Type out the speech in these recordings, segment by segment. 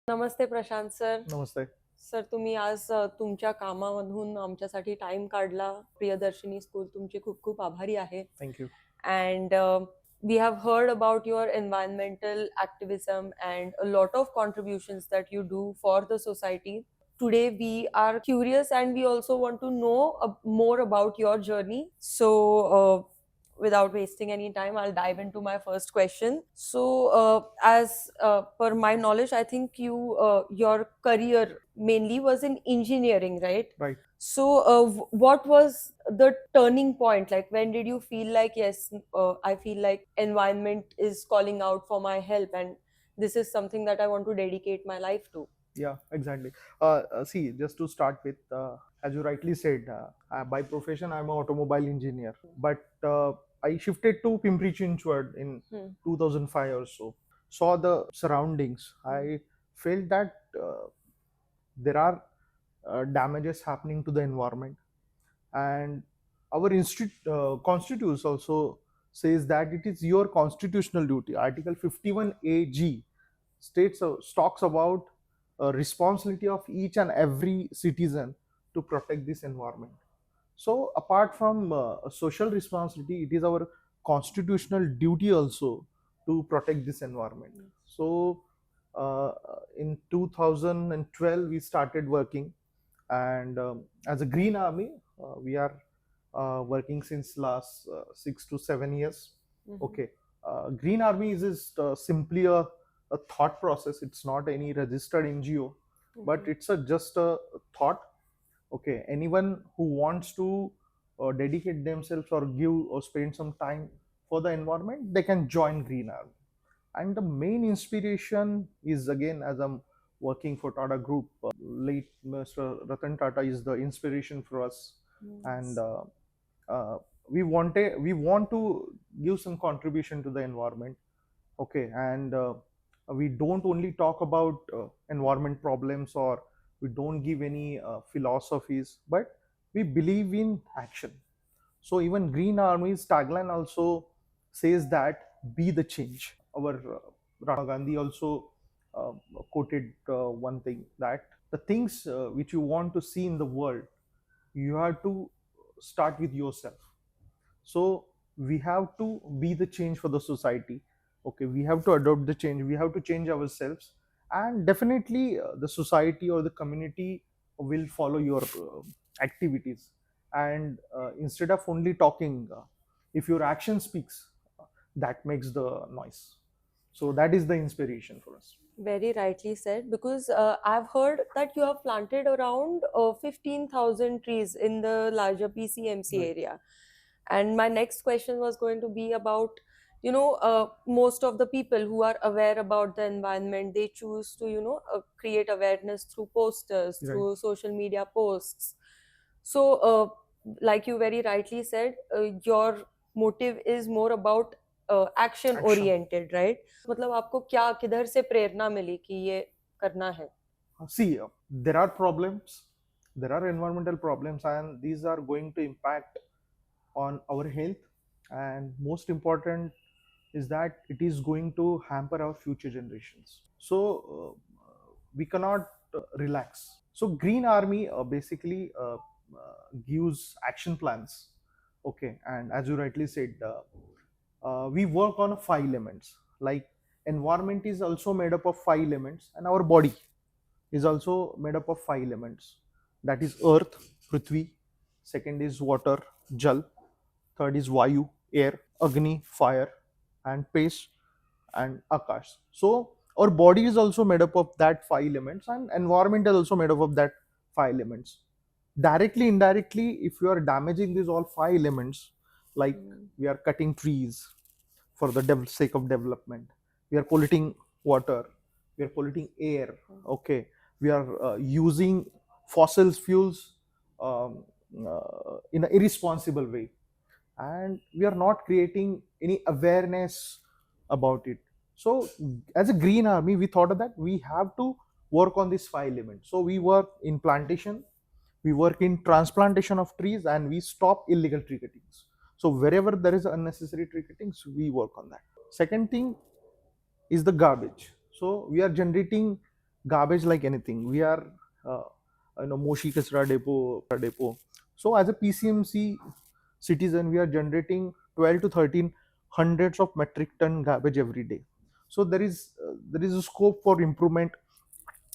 नमस्ते प्रशांत सर. नमस्ते. सर तुम्ही आज तुमच्या कामामधून आमच्यासाठी टाइम काढला. प्रियदर्शिनी स्कूल तुमचे खूप खूप आभारी आहे. Thank you. And we have heard about your environmental activism and a lot of contributions that you do for the society. Today we are curious and we also want to know more about your journey. So without wasting any time, I'll dive into my first question. So as per my knowledge, I think your career mainly was in engineering, right? Right. So what was the turning point? Like when did you feel like, yes, I feel like environment is calling out for my help and this is something that I want to dedicate my life to? Yeah, exactly. See, just to start with, as you rightly said, by profession, I'm an automobile engineer. But I shifted to Pimpri Chinchwad in Hmm. 2005 or so. Saw the surroundings. I felt that there are damages happening to the environment. And our constitution also says that it is your constitutional duty. Article 51AG states talks about responsibility of each and every citizen to protect this environment. So apart from social responsibility, it is our constitutional duty also to protect this environment. So uh, in 2012 we started working, and as a green army we are working since last 6 to 7 years. Okay. Green army is just simply a thought process. It's not any registered NGO, but it's just a thought. Okay, anyone who wants to dedicate themselves or give or spend some time for the environment, they can join green army. And the main inspiration is, again, as I'm working for Tata Group, late Mr. Ratan Tata is the inspiration for us. And uh, we want to give some contribution to the environment. Okay. And we don't only talk about environment problems, or we don't give any philosophies, but we believe in action. So even Green Army's tagline also says that be the change. Our Gandhi also uh, quoted one thing, that the things which you want to see in the world, you have to start with yourself. So we have to be the change for the society. Okay, we have to adopt the change, we have to change ourselves, and definitely the society or the community will follow your activities. And instead of only talking, if your action speaks, that makes the noise. So that is the inspiration for us. Very rightly said, because I've heard that you have planted around 15,000 trees in the larger PCMC Right. area. And my next question was going to be about, most of the people who are aware about the environment, they choose to, create awareness through posters, Right. through social media posts. So, like you very rightly said, your motive is more about action Action. oriented, right? मतलब आपको क्या किधर से प्रेरणा मिली कि ये करना है? See, there are problems, there are environmental problems, and these are going to impact on our health. And most important is that it is going to hamper our future generations. So we cannot relax. So Green Army basically gives action plans. Okay, and as you rightly said, we work on 5 elements. Like, environment is also made up of 5 elements, and our body is also made up of 5 elements. That is earth, Prithvi. Second is water, Jal. Third is Vayu, air. Agni, fire. And Pesh, and Akash. So our body is also made up of that 5 elements, and environment is also made up of that 5 elements. Directly, indirectly, if you are damaging these all 5 elements, like we are cutting trees for the sake of development, we are polluting water, we are polluting air. Okay, we are using fossil fuels um, in an irresponsible way, and we are not creating any awareness about it. So as a green army, we thought that we have to work on these 5 elements. So we work in plantation, we work in transplantation of trees, and we stop illegal tree cuttings. So wherever there is unnecessary tree cuttings, we work on that. Second thing is the garbage. So we are generating garbage like anything. We are uh, Moshi Kasra depot. So as a PCMC citizen, we are generating 12 to 13 hundreds of metric ton garbage every day. So there is a scope for improvement,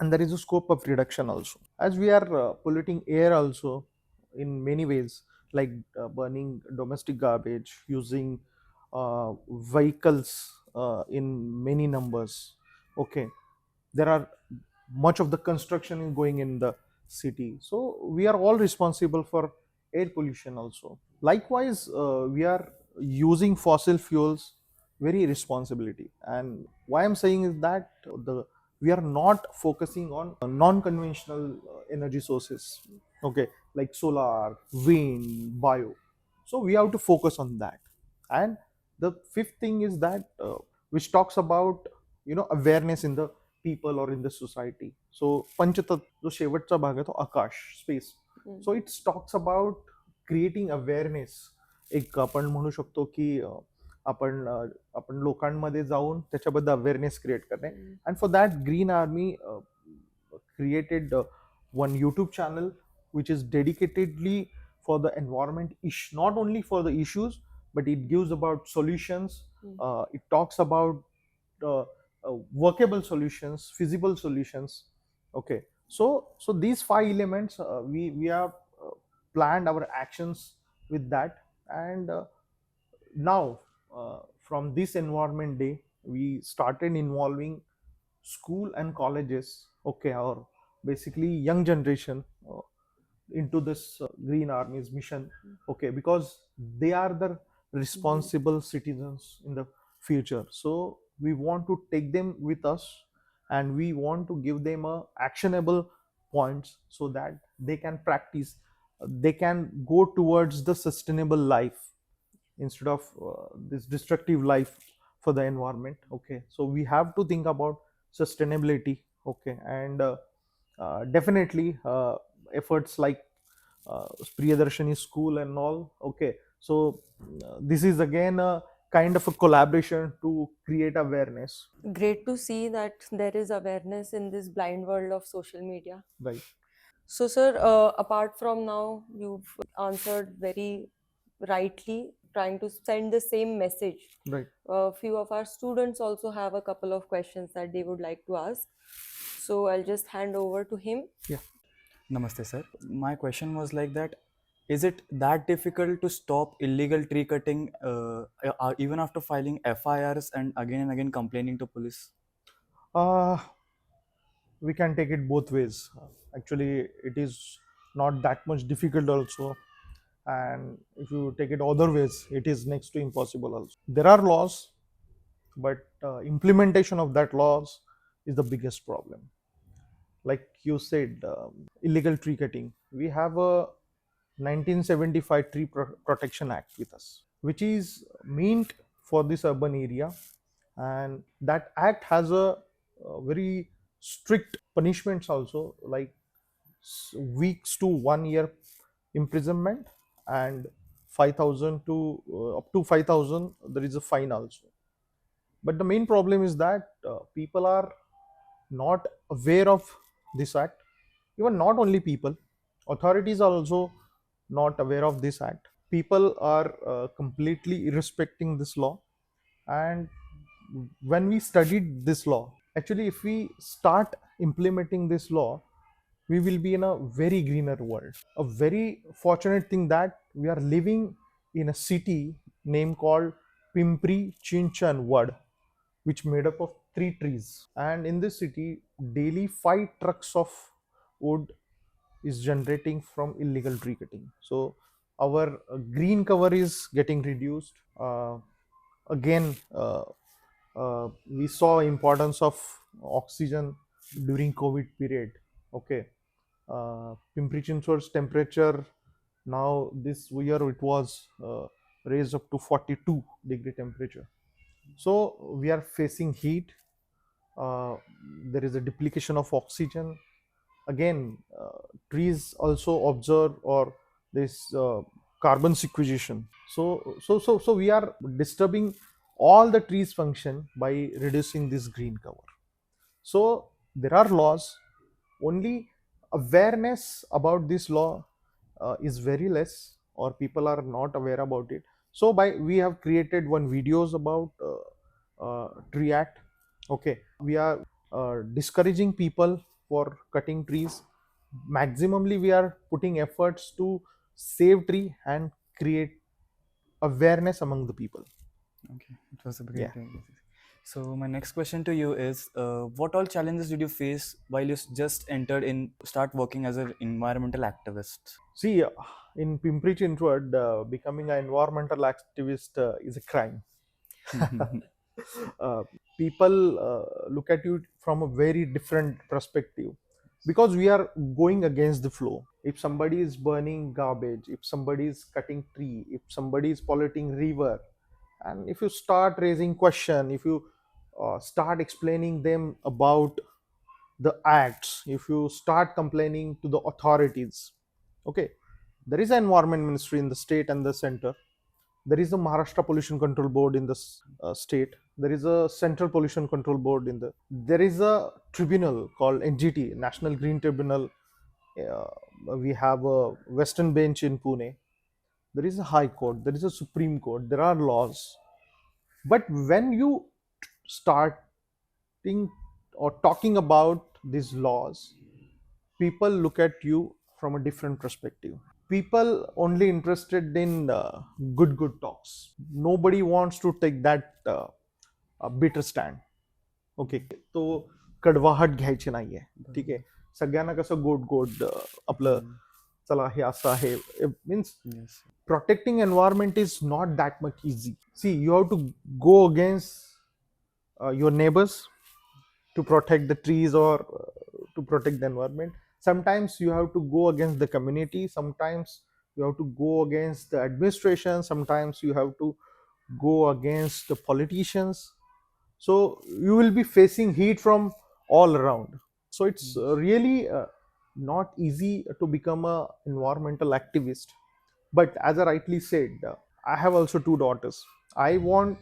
and there is a scope of reduction also, as we are polluting air also in many ways, like burning domestic garbage, using vehicles in many numbers. Okay, there are much of the construction is going in the city, so we are all responsible for air pollution also. Likewise, we are using fossil fuels very responsibility. And why I'm saying is that the we are not focusing on non-conventional energy sources, okay, like solar, wind, bio. So we have to focus on that. And the fifth thing is that which talks about awareness in the people or in the society. So पंचतत्व जो शेवटचा भाग आहे तो आकाश, space. So it's talks about creating awareness. एक आपण म्हणू शकतो की आपण आपण लोकांमध्ये जाऊन त्याच्याबद्दल अवेअरनेस क्रिएट करणे. And for that green army created one YouTube channel which is dedicatedly for the environment ish, not only for the issues, but it gives about solutions. It talks about workable solutions, feasible solutions. Okay, so these five elements, we have planned our actions with that. And now, from this environment day, we started involving school and colleges, okay, or basically young generation into this green army's mission, okay, because they are the responsible citizens in the future. So we want to take them with us, and we want to give them a actionable points so that they can practice, they can go towards the sustainable life instead of this destructive life for the environment. Okay, so we have to think about sustainability. Okay, and definitely efforts like Priyadarshani school and all. Okay, so this is again a kind of a collaboration to create awareness. Great to see that there is awareness in this blind world of social media. Right. So, sir, apart from now, you've answered very rightly, trying to send the same message. Right. A few of our students also have a couple of questions that they would like to ask. So, I'll just hand over to him. Yeah. Namaste, sir. My question was like that: is it that difficult to stop illegal tree cutting, even after filing FIRs and again complaining to police? Uh, we can take it both ways. Actually, it is not that much difficult also, and if you take it other ways, it is next to impossible also. There are laws, but implementation of that laws is the biggest problem. Like you said, illegal tree cutting. We have a 1975 Tree Protection Act with us, which is meant for this urban area, and that act has a very strict punishments also, like weeks to 1 year imprisonment, and 5,000 to up to 5,000 there is a fine also. But the main problem is that people are not aware of this act. Even not only people, authorities are also not aware of this act. People are completely irrespecting this law. And when we studied this law, actually, if we start implementing this law, we will be in a very greener world. A very fortunate thing that we are living in a city named called Pimpri Chinchan Wad, which made up of 3 trees. And in this city, daily 5 trucks of wood is generating from illegal tree cutting. So our green cover is getting reduced. Again, we saw importance of oxygen during COVID period. Okay, Pimpri Chinchwad's temperature now this year it was raised up to 42-degree temperature. So we are facing heat. There is a duplication of oxygen. Again, trees also observe or this carbon sequestration. So we are disturbing all the trees function by reducing this green cover. So There are laws, only awareness about this law is very less, or people are not aware about it. So by we have created one videos about tree act. Okay, we are discouraging people for cutting trees. Maximally we are putting efforts to save tree and create awareness among the people. Okay, it was a Yeah. great. So my next question to you is, what all challenges did you face while you just entered in start working as an environmental activist? See, in Pimpri Chinchwad, becoming an environmental activist is a crime. uh, People look at you from a very different perspective, because we are going against the flow. If somebody is burning garbage, if somebody is cutting tree, if somebody is polluting river, and if you start raising question, if you start explaining them about the acts, if you start complaining to the authorities, okay, there is an environment ministry in the state and the center. There is a Maharashtra Pollution Control Board in the state. There is a Central Pollution Control Board in the. There is a tribunal called NGT, National Green Tribunal. We have a Western Bench in Pune. There is a High Court. There is a Supreme Court. There are laws. But when you starting or talking about these laws, people look at you from a different perspective. People only interested in good talks. Nobody wants to take that bitter stand. Okay, तो कडवाहट घ्यायची नाहीये. ठीक आहे, सगळ्यांना कसं गोड गोड आपलं चला हे असं आहे. Means Yes. protecting environment is not that much easy. See, you have to go against your neighbors to protect the trees, or to protect the environment. Sometimes you have to go against the community, sometimes you have to go against the administration, sometimes you have to go against the politicians. So you will be facing heat from all around. So it's really not easy to become a environmental activist. But as I rightly said, I have also two daughters. I want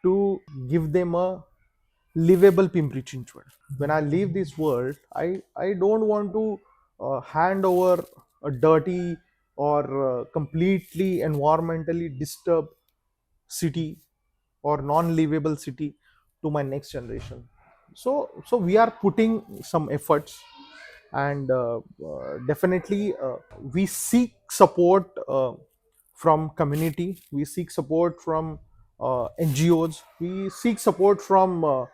to give them a livable Pimpri Chinchwad. When I leave this world, I don't want to hand over a dirty or completely environmentally disturbed city or non-livable city to my next generation. So we are putting some efforts, and definitely we seek support from community. We seek support from NGOs. We seek support from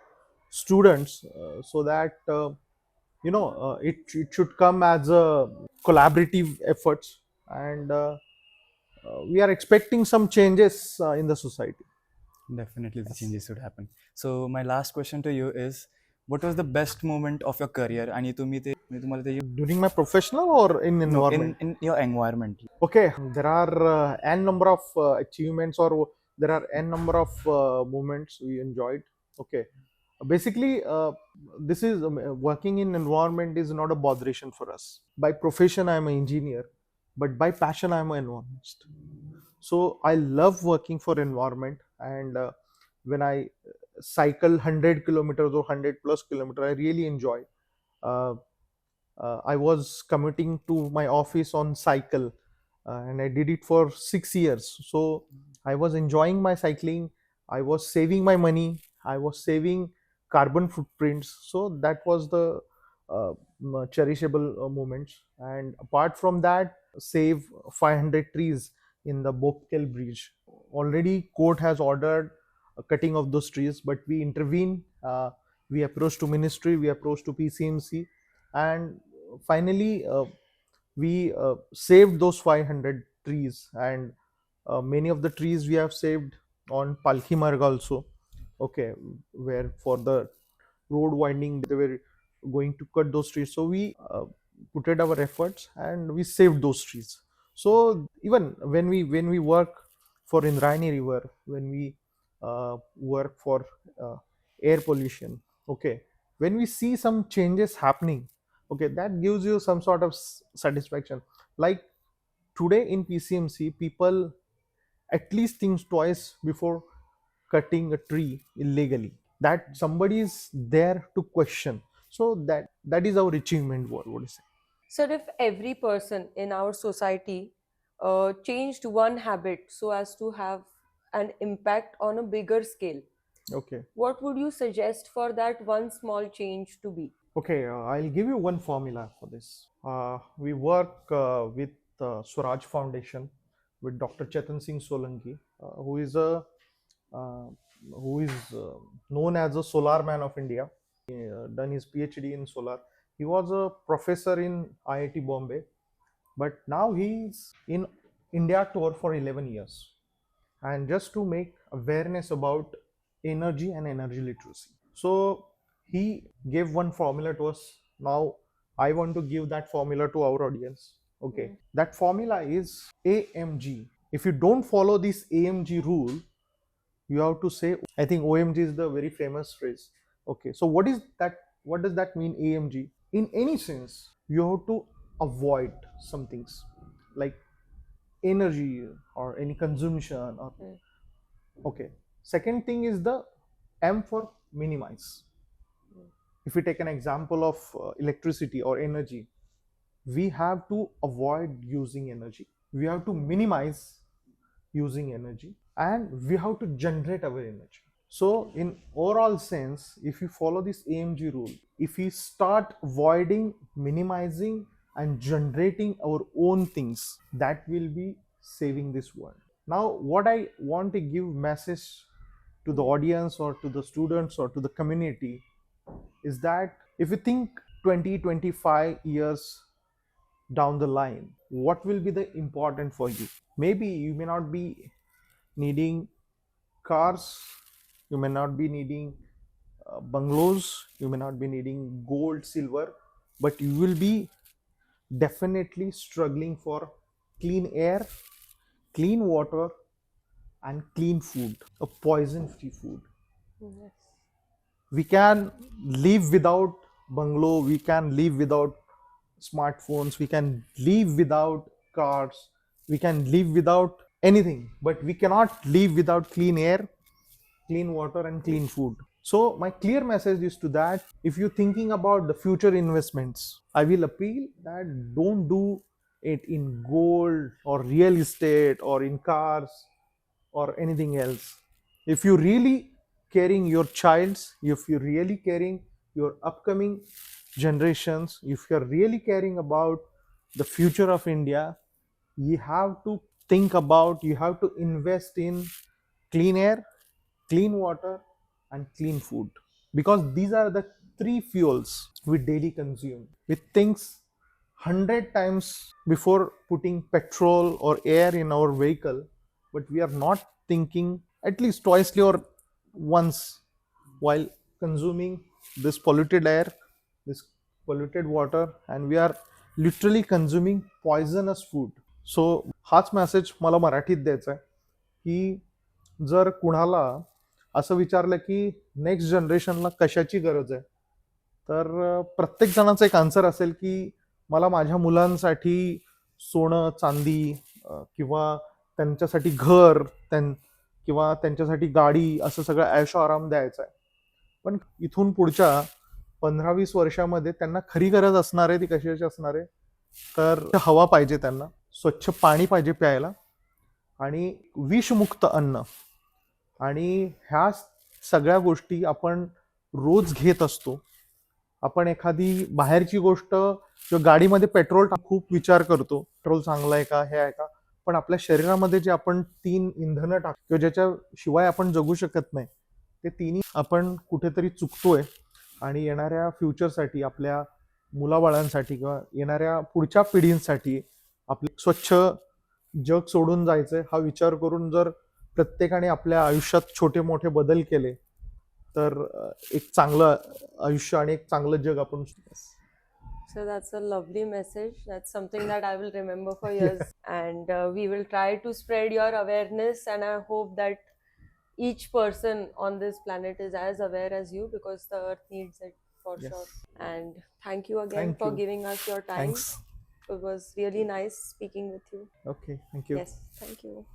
students, so that it should come as a collaborative efforts, and we are expecting some changes in the society. Definitely, the Yes. changes should happen. So my last question to you is, what was the best moment of your career? आणि तुम्ही ते मी तुम्हाला ते During my professional or in no environment? in your environment. Okay, there are n number of achievements, or there are n number of moments we enjoyed. Okay, basically, this is working in environment is not a botheration for us. By profession, I am an engineer, but by passion, I am an environmentalist. So I love working for environment, and when I cycle 100 kilometers or 100 plus kilometer, I really enjoy. Uh, I was commuting to my office on cycle, and I did it for 6 years. So I was enjoying my cycling. I was saving my money. I was saving carbon footprints. So that was the cherishable moments. And apart from that, save 500 trees in the Bopkel bridge. Already court has ordered a cutting of those trees, but we intervene. We approach to ministry. We approach to PCMC, and finally we saved those 500 trees, and many of the trees we have saved on Palki Marg also. Okay, where for the road winding they were going to cut those trees, so we put our efforts and we saved those trees. So even when we work for Indrayani river, when we work for uh, air pollution, okay, when we see some changes happening, okay, that gives you some sort of satisfaction. Like today in PCMC, people at least think twice before cutting a tree illegally. That somebody is there to question. So that is our achievement. What would you say? So, if every person in our society changed one habit so as to have an impact on a bigger scale, Okay. what would you suggest for that one small change to be? Okay, I'll give you one formula for this. We work with Swaraj Foundation with Dr. Chetan Singh Solanki, uh, who is known as a solar man of India. Done his PhD in solar. He was a professor in IIT Bombay, but now he's in India tour for 11 years. And just to make awareness about energy and energy literacy. So he gave one formula to us. Now I want to give that formula to our audience. Okay. That formula is AMG. If you don't follow this AMG rule, you have to say, I think OMG is the very famous phrase. Okay. So what is that? What does that mean, AMG? In any sense, you have to avoid some things like energy or any consumption or okay. Second thing is the M for minimize. If we take an example of electricity or energy, we have to avoid using energy. We have to minimize using energy and we have to generate our energy. So in overall sense, if you follow this AMG rule, if we start avoiding, minimizing and generating our own things, that will be saving this world. Now what I want to give message to the audience or to the students or to the community is that if you think 20-25 years down the line, what will be the important for you? Maybe you may not be needing cars, you may not be needing bungalows, you may not be needing gold, silver, but you will be definitely struggling for clean air, clean water, and clean food, a poison free food. Yes. We can live without bungalow, we can live without smartphones, we can live without cars, we can live without anything, but we cannot live without clean air, clean water and clean food. So my clear message is to that, if you're thinking about the future investments, I will appeal that don't do it in gold or real estate or in cars or anything else. If you really caring your child's, if you're really caring your upcoming generations, if you're really caring about the future of India, you have to think about, you have to invest in clean air, clean water and clean food, because these are the three fuels we daily consume. We think 100 times before putting petrol or air in our vehicle, but we are not thinking at least twicely or once while consuming this polluted air, this polluted water, and we are literally consuming poisonous food. सो हाच message मला मराठीत द्यायचा आहे की जर कुणाला असं विचारलं की नेक्स्ट जनरेशनला कशाची गरज आहे, तर प्रत्येक जणाचं एक आन्सर असेल की मला माझ्या मुलांसाठी सोनं चांदी किंवा त्यांच्यासाठी घर किंवा त्यांच्यासाठी गाडी असं सगळं ऐशो आराम द्यायचा आहे. पण इथून पुढच्या 15-20 वर्षामध्ये त्यांना खरी गरज असणार आहे ती कशाची असणार आहे, तर हवा पाहिजे, त्यांना स्वच्छ पाणी पाहिजे प्यायला आणि विषमुक्त अन्न. आणि ह्या सगळ्या गोष्टी आपण रोज घेत असतो. आपण एखादी बाहेरची गोष्ट किंवा गाडीमध्ये पेट्रोल खूप विचार करतो, पेट्रोल चांगलं आहे का, हे आहे का, पण आपल्या शरीरामध्ये जे आपण 3 इंधनं टाकतो किंवा ज्याच्याशिवाय आपण जगू शकत नाही, ते तिन्ही आपण कुठेतरी चुकतोय. आणि येणाऱ्या फ्युचरसाठी, आपल्या मुलाबाळांसाठी किंवा येणाऱ्या पुढच्या पिढींसाठी आपले स्वच्छ जग सोडून जायचंय हा विचार करून जर प्रत्येकाने आपल्या आयुष्यात छोटे मोठे बदल केले, तर एक चांगलं आयुष्य आणि एक चांगलं जग आपण. So that's a lovely message. That's something that I will remember for years. And we will try to spread your awareness. And I hope that each person on this planet is as aware as you, because the earth needs it for Yes. sure. And thank you again Thank for you. giving us your time. Thanks. It was really nice speaking with you. Okay, thank you. Yes, thank you.